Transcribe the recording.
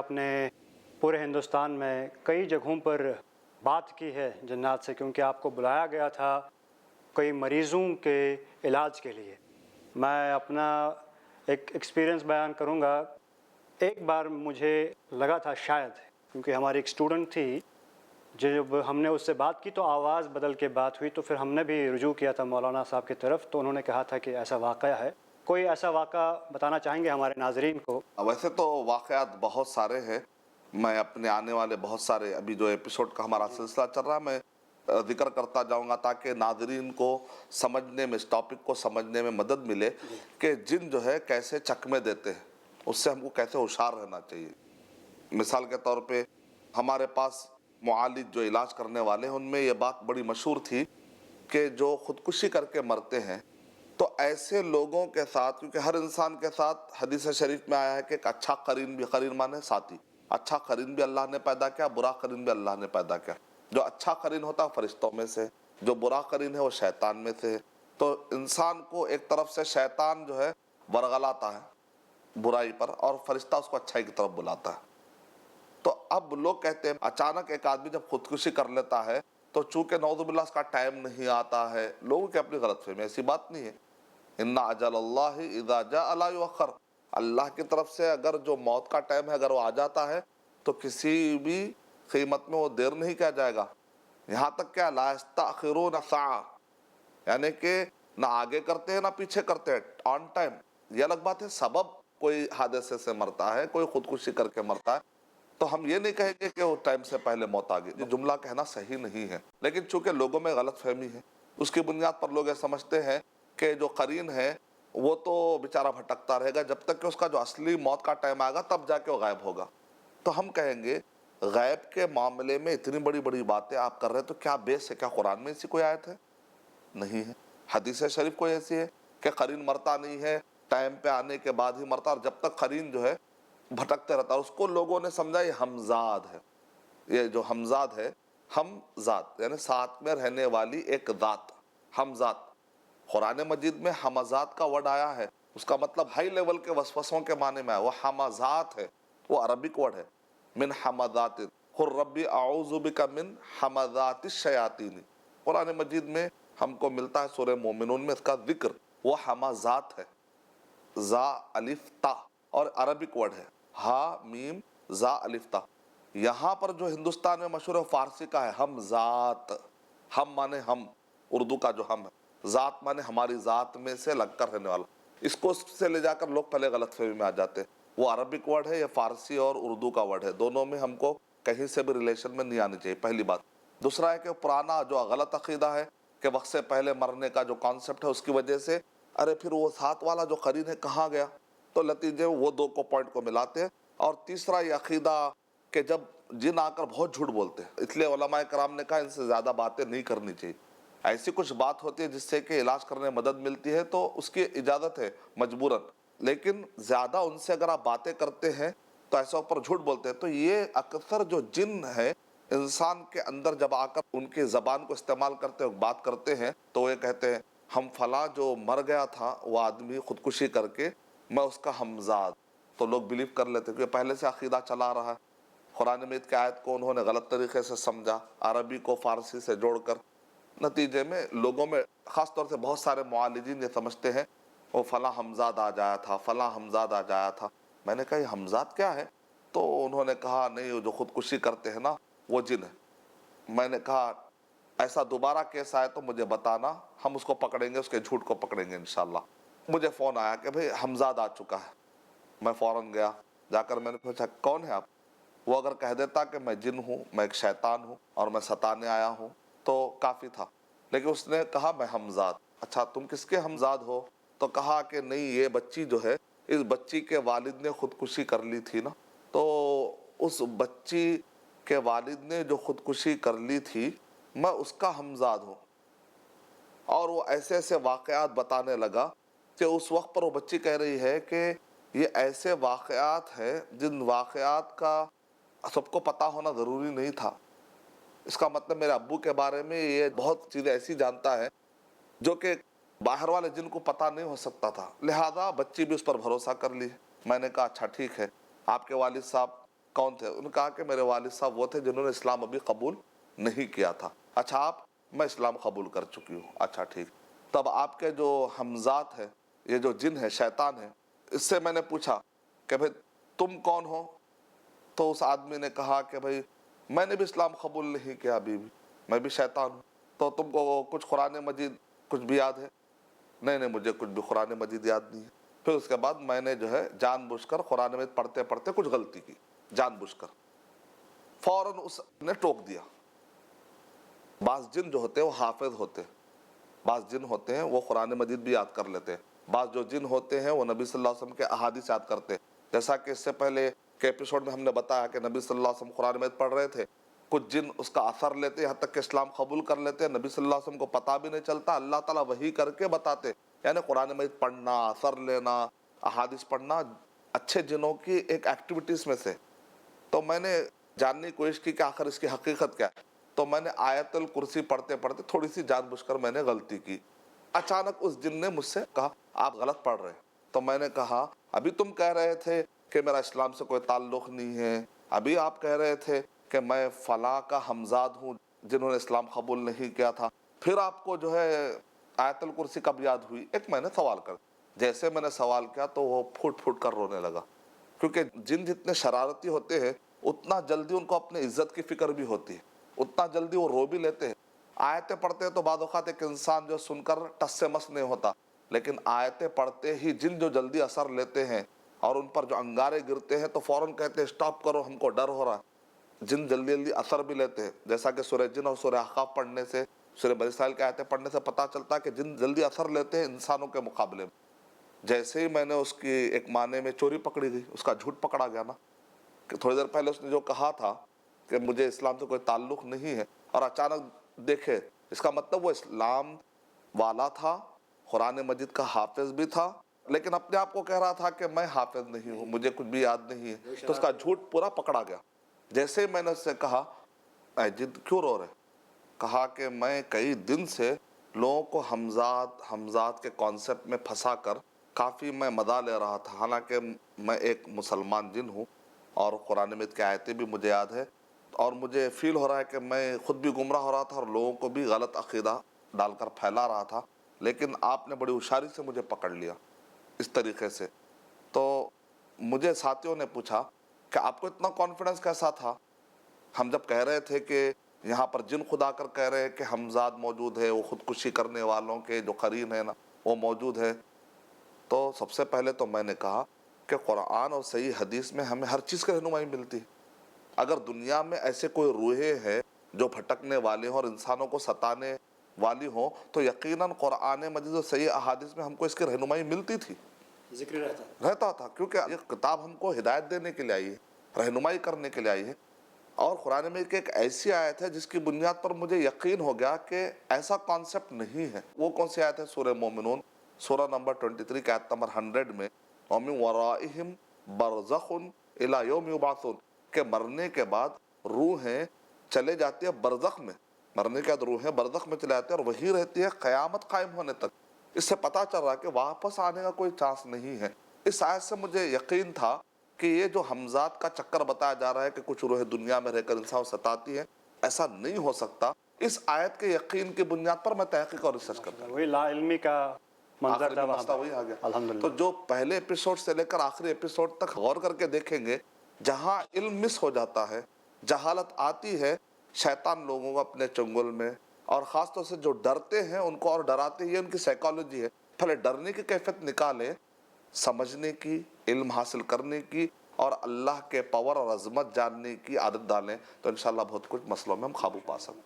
آپ نے پورے ہندوستان میں کئی جگہوں پر بات کی ہے جنات سے، کیونکہ آپ کو بلایا گیا تھا کئی مریضوں کے علاج کے لیے۔ میں اپنا ایک ایکسپیرینس بیان کروں گا۔ ایک بار مجھے لگا تھا شاید، کیونکہ ہماری ایک اسٹوڈنٹ تھی، جب ہم نے اس سے بات کی تو آواز بدل کے بات ہوئی، تو پھر ہم نے بھی رجوع کیا تھا مولانا صاحب کی طرف، تو انہوں نے کہا تھا کہ ایسا واقعہ ہے۔ کوئی ایسا واقعہ بتانا چاہیں گے ہمارے ناظرین کو؟ ویسے تو واقعات بہت سارے ہیں، میں اپنے آنے والے بہت سارے ابھی جو ایپیسوڈ کا ہمارا سلسلہ چل رہا ہے میں ذکر کرتا جاؤں گا تاکہ ناظرین کو سمجھنے میں، اس ٹاپک کو سمجھنے میں مدد ملے کہ جن جو ہے کیسے چکمے دیتے ہیں، اس سے ہم کو کیسے ہوشیار رہنا چاہیے۔ مثال کے طور پہ ہمارے پاس معالج جو علاج کرنے والے ہیں، ان میں یہ بات بڑی مشہور تھی کہ جو خودکشی کر کے مرتے ہیں تو ایسے لوگوں کے ساتھ، کیونکہ ہر انسان کے ساتھ حدیث شریف میں آیا ہے کہ ایک اچھا قرین بھی، قرین مانے ساتھی، اچھا قرین بھی اللہ نے پیدا کیا، برا قرین بھی اللہ نے پیدا کیا۔ جو اچھا قرین ہوتا ہے فرشتوں میں سے، جو برا قرین ہے وہ شیطان میں سے ہے۔ تو انسان کو ایک طرف سے شیطان جو ہے ورغلاتا ہے برائی پر، اور فرشتہ اس کو اچھائی کی طرف بلاتا ہے۔ تو اب لوگ کہتے ہیں اچانک ایک آدمی جب خودکشی کر لیتا ہے تو چونکہ نعوذ باللہ اس کا ٹائم نہیں آتا ہے، لوگوں کی اپنی غلط فہمی، ایسی بات نہیں ہے۔ ان اجل اللہ اذا جاء لا یؤخر، اللہ کی طرف سے اگر جو موت کا ٹائم ہے اگر وہ آ جاتا ہے تو کسی بھی قیمت میں وہ دیر نہیں کیا جائے گا۔ یہاں تک کیا لا یستأخرون ساعہ، یعنی کہ نہ آگے کرتے ہیں نہ پیچھے کرتے ہیں، آن ٹائم۔ یہ الگ بات ہے سبب کوئی حادثے سے مرتا ہے، کوئی خودکشی کر کے مرتا ہے تو ہم یہ نہیں کہیں گے کہ وہ ٹائم سے پہلے موت آ گئی، یہ جملہ کہنا صحیح نہیں ہے۔ لیکن چونکہ لوگوں میں غلط فہمی ہے، اس کی بنیاد پر لوگ یہ سمجھتے ہیں کہ جو قرین ہے وہ تو بیچارہ بھٹکتا رہے گا جب تک کہ اس کا جو اصلی موت کا ٹائم آئے گا تب جا کے وہ غائب ہوگا۔ تو ہم کہیں گے غیب کے معاملے میں اتنی بڑی بڑی باتیں آپ کر رہے ہیں تو کیا بیس ہے؟ کیا قرآن میں ایسی کوئی آیت ہے؟ نہیں ہے۔ حدیث شریف کوئی ایسی ہے کہ قرین مرتا نہیں ہے، ٹائم پہ آنے کے بعد ہی مرتا، اور جب تک قرین جو ہے بھٹکتے رہتا ہے، اس کو لوگوں نے سمجھا یہ ہمزاد ہے۔ یہ جو ہمزاد ہے، ہم ذات یعنی ساتھ میں رہنے والی ایک ذات، ہمزاد۔ قرآن مجید میں حمزات کا ورڈ آیا ہے، اس کا مطلب ہائی لیول کے وسوسوں کے معنی میں ہے، وہ حمزات ہے، وہ عربک ورڈ ہے، من حمزات قل ربی اعوذ بک من حمزات الشیاطین۔ قرآن مجید میں ہم کو ملتا ہے سورہ مومنون میں اس کا ذکر، وہ حمزات ہے، زا الف تا، اور عربک ورڈ ہے ہا میم زا الف تا۔ یہاں پر جو ہندوستان میں مشہور ہے فارسی کا ہے ہمزات، ہم مانے ہم، اردو کا جو ہم ہے، ذات مانے ہماری ذات میں سے لگ کر رہنے والا۔ اس کو سے لے جا کر لوگ پہلے غلط فہمی میں آ جاتے ہیں، وہ عربک ورڈ ہے، یہ فارسی اور اردو کا ورڈ ہے، دونوں میں ہم کو کہیں سے بھی ریلیشن میں نہیں آنی چاہیے، پہلی بات۔ دوسرا ہے کہ پرانا جو غلط عقیدہ ہے کہ وقت سے پہلے مرنے کا جو کانسیپٹ ہے، اس کی وجہ سے ارے پھر وہ ساتھ والا جو قرین ہے کہاں گیا، تو نتیجے وہ دو کو پوائنٹ کو ملاتے ہیں۔ اور تیسرا یہ عقیدہ کہ جب جن آ کر بہت جھوٹ بولتے ہیں، اس لیے علماء کرام نے کہا ان سے زیادہ باتیں نہیں کرنی چاہیے۔ ایسی کچھ بات ہوتی ہے جس سے کہ علاج کرنے میں مدد ملتی ہے تو اس کی اجازت ہے مجبوراً، لیکن زیادہ ان سے اگر آپ باتیں کرتے ہیں تو ایسا اوپر جھوٹ بولتے ہیں، تو یہ اکثر جو جن ہے انسان کے اندر جب آ کر ان کی زبان کو استعمال کرتے ہیں، بات کرتے ہیں، تو یہ کہتے ہیں ہم فلاں جو مر گیا تھا وہ آدمی خودکشی کر کے، میں اس کا ہمزاد، تو لوگ بلیو کر لیتے کیونکہ پہلے سے عقیدہ چلا رہا ہے۔ قرآن مجید کی آیت کو انہوں نے غلط طریقے سے سمجھا، عربی کو فارسی سے جوڑ کر، نتیجے میں لوگوں میں خاص طور سے بہت سارے معالجین یہ سمجھتے ہیں وہ فلاں حمزاد آ جایا تھا، فلاں حمزاد آ جایا تھا۔ میں نے کہا یہ حمزاد کیا ہے؟ تو انہوں نے کہا نہیں، وہ جو خودکشی کرتے ہیں نا وہ جن ہے۔ میں نے کہا ایسا دوبارہ کیس آئے تو مجھے بتانا، ہم اس کو پکڑیں گے، اس کے جھوٹ کو پکڑیں گے انشاءاللہ۔ مجھے فون آیا کہ بھئی حمزاد آ چکا ہے، میں فوراً گیا، جا کر میں نے پوچھا کون ہے آپ؟ وہ اگر کہہ دیتا کہ میں جن ہوں، میں ایک شیطان ہوں اور میں ستانے آیا ہوں تو کافی تھا، لیکن اس نے کہا میں حمزاد۔ اچھا تم کس کے حمزاد ہو؟ تو کہا کہ نہیں یہ بچی جو ہے، اس بچی کے والد نے خودکشی کر لی تھی نا، تو اس بچی کے والد نے جو خودکشی کر لی تھی میں اس کا حمزاد ہوں۔ اور وہ ایسے ایسے واقعات بتانے لگا کہ اس وقت پر وہ بچی کہہ رہی ہے کہ یہ ایسے واقعات ہیں جن واقعات کا سب کو پتہ ہونا ضروری نہیں تھا۔ اس کا مطلب میرے ابو کے بارے میں یہ بہت چیزیں ایسی جانتا ہے جو کہ باہر والے جن کو پتہ نہیں ہو سکتا تھا، لہذا بچی بھی اس پر بھروسہ کر لی۔ میں نے کہا اچھا ٹھیک ہے، آپ کے والد صاحب کون تھے؟ انہوں نے کہا کہ میرے والد صاحب وہ تھے جنہوں نے اسلام ابھی قبول نہیں کیا تھا۔ اچھا آپ؟ میں اسلام قبول کر چکی ہوں۔ اچھا ٹھیک، تب آپ کے جو حمزات ہیں، یہ جو جن ہے، شیطان ہے، اس سے میں نے پوچھا کہ بھئی تم کون ہو؟ تو اس آدمی نے کہا کہ بھئی میں نے بھی اسلام قبول نہیں کیا ابھی بھی، میں بھی شیطان ہوں۔ تو تم کو کچھ قرآن مجید کچھ بھی یاد ہے؟ نہیں مجھے کچھ بھی قرآن مجید یاد نہیں ہے۔ پھر اس کے بعد میں نے جو ہے جان بوجھ کر قرآن مجید پڑھتے پڑھتے کچھ غلطی کی، جان بوجھ کر۔ فوراً اس نے ٹوک دیا۔ بعض جن جو ہوتے ہیں وہ حافظ ہوتے ہیں، بعض جن ہوتے ہیں وہ قرآن مجید بھی یاد کر لیتے ہیں، بعض جو جن ہوتے ہیں وہ نبی صلی اللہ علیہ وسلم کے احادیث یاد کرتے ہیں۔ جیسا کہ اس سے پہلے کے ایپیسوڈ میں ہم نے بتایا کہ نبی صلی اللہ علیہ وسلم قرآن مجید پڑھ رہے تھے، کچھ جن اس کا اثر لیتے، یہاں تک کہ اسلام قبول کر لیتے، نبی صلی اللہ علیہ وسلم کو پتہ بھی نہیں چلتا، اللہ تعالیٰ وحی کر کے بتاتے۔ یعنی قرآن مجید پڑھنا، اثر لینا، احادیث پڑھنا اچھے جنوں کی ایک ایکٹیویٹیز میں سے۔ تو میں نے جاننے کی کوشش کی کہ آخر اس کی حقیقت کیا ہے، تو میں نے آیت الکرسی پڑھتے پڑھتے تھوڑی سی جان بوجھ کر میں نے غلطی کی۔ اچانک اس جن نے مجھ سے کہا آپ غلط پڑھ رہے ہیں۔ تو میں نے کہا ابھی تم کہہ رہے تھے کہ میرا اسلام سے کوئی تعلق نہیں ہے، ابھی آپ کہہ رہے تھے کہ میں فلاں کا حمزاد ہوں جنہوں نے اسلام قبول نہیں کیا تھا، پھر آپ کو جو ہے آیت الکرسی کب یاد ہوئی؟ ایک میں نے سوال کر، جیسے میں نے سوال کیا تو وہ پھوٹ پھوٹ کر رونے لگا، کیونکہ جن جتنے شرارتی ہوتے ہیں اتنا جلدی ان کو اپنے عزت کی فکر بھی ہوتی ہے، اتنا جلدی وہ رو بھی لیتے ہیں۔ آیتیں پڑھتے ہیں تو بعض اوقات ایک انسان جو سن کر ٹس سے مس نہیں ہوتا، لیکن آیتیں پڑھتے ہی جن جو جلدی اثر لیتے ہیں اور ان پر جو انگارے گرتے ہیں تو فوراً کہتے ہیں اسٹاپ کرو، ہم کو ڈر ہو رہا ہے۔ جن جلدی جلدی اثر بھی لیتے ہیں، جیسا کہ سورہ جن اور سورہ احقاف پڑھنے سے، سورہ بنی اسرائیل کی آیتیں پڑھنے سے پتہ چلتا ہے کہ جن جلدی اثر لیتے ہیں انسانوں کے مقابلے میں۔ جیسے ہی میں نے اس کی ایک معنی میں چوری پکڑی گئی، اس کا جھوٹ پکڑا گیا نا، کہ تھوڑی دیر پہلے اس نے جو کہا تھا کہ مجھے اسلام سے کوئی تعلق نہیں ہے، اور اچانک دیکھے اس کا مطلب وہ اسلام والا تھا، قرآن مجید کا حافظ بھی تھا، لیکن اپنے آپ کو کہہ رہا تھا کہ میں حافظ نہیں ہوں، مجھے کچھ بھی یاد نہیں ہے، تو اس کا جھوٹ پورا پکڑا گیا۔ جیسے میں نے اس سے کہا اے جد کیوں رو رہے؟ کہا کہ میں کئی دن سے لوگوں کو حمزات کے کانسیپٹ میں پھنسا کر کافی میں مزہ لے رہا تھا، حالانکہ میں ایک مسلمان جن ہوں اور قرآن مجید کی آیتیں بھی مجھے یاد ہے، اور مجھے فیل ہو رہا ہے کہ میں خود بھی گمراہ ہو رہا تھا اور لوگوں کو بھی غلط عقیدہ ڈال کر پھیلا رہا تھا، لیکن آپ نے بڑی ہوشیاری سے مجھے پکڑ لیا اس طریقے سے۔ تو مجھے ساتھیوں نے پوچھا کہ آپ کو اتنا کانفیڈنس کیسا تھا؟ ہم جب کہہ رہے تھے کہ یہاں پر جن خدا کر کہہ رہے ہیں کہ حمزاد موجود ہے، وہ خودکشی کرنے والوں کے جو قرین ہے نا وہ موجود ہے، تو سب سے پہلے تو میں نے کہا کہ قرآن اور صحیح حدیث میں ہمیں ہر چیز کی رہنمائی ملتی ہے۔ اگر دنیا میں ایسے کوئی روحیں ہیں جو بھٹکنے والے ہوں اور انسانوں کو ستانے والی ہوں تو یقیناً قرآن مجید اور صحیح احادیث میں ہم کو اس کی رہنمائی ملتی تھی، ذکر رہتا تھا، کیونکہ یہ کتاب ہم کو ہدایت دینے کے لیے آئی ہے، رہنمائی کرنے کے لیے آئی ہے۔ اور قرآن مجید کی ایک ایسی آیت ہے جس کی بنیاد پر مجھے یقین ہو گیا کہ ایسا کانسیپٹ نہیں ہے۔ وہ کون سی آیت ہے؟ سورہ مومنون، سورہ نمبر 23 کی آیت نمبر 100 میں، وَمِن وَرَائِهِمْ بَرْزَخٌ إِلَى يَوْمِ يُبْعَثُونَ، کہ مرنے کے بعد روحیں چلے جاتی ہیں برزخ میں، مرنے کے بعد روحیں برزخ میں چلے جاتی ہیں اور وہی رہتی ہے قیامت قائم ہونے تک۔ اس سے پتہ چل رہا ہے کہ واپس آنے کا کوئی چانس نہیں ہے۔ اس آیت سے مجھے یقین تھا کہ یہ جو حمزات کا چکر بتایا جا رہا ہے کہ کچھ روحیں دنیا میں رہ کر انسان ستاتی ہیں، ایسا نہیں ہو سکتا۔ اس آیت کے یقین کی بنیاد پر میں تحقیق اور ریسرچ کرتا ہوں۔ وہی لا علمی کا منظر آخری تھا میں وہاں مسئلہ پر۔ وہی آ گیا۔ الحمدللہ۔ تو جو پہلے ایپیسوڈ سے لے کر آخری ایپیسوڈ تک غور کر کے دیکھیں گے، جہاں علم مس ہو جاتا ہے، جہالت آتی ہے، شیطان لوگوں کو اپنے چنگل میں، اور خاص طور سے جو ڈرتے ہیں ان کو اور ڈراتے ہی ان کی سائیکالوجی ہے، پہلے ڈرنے کی کیفیت نکالے، سمجھنے کی، علم حاصل کرنے کی اور اللہ کے پاور اور عظمت جاننے کی عادت ڈالیں، تو انشاءاللہ بہت کچھ مسئلوں میں ہم قابو پا سکتے ہیں۔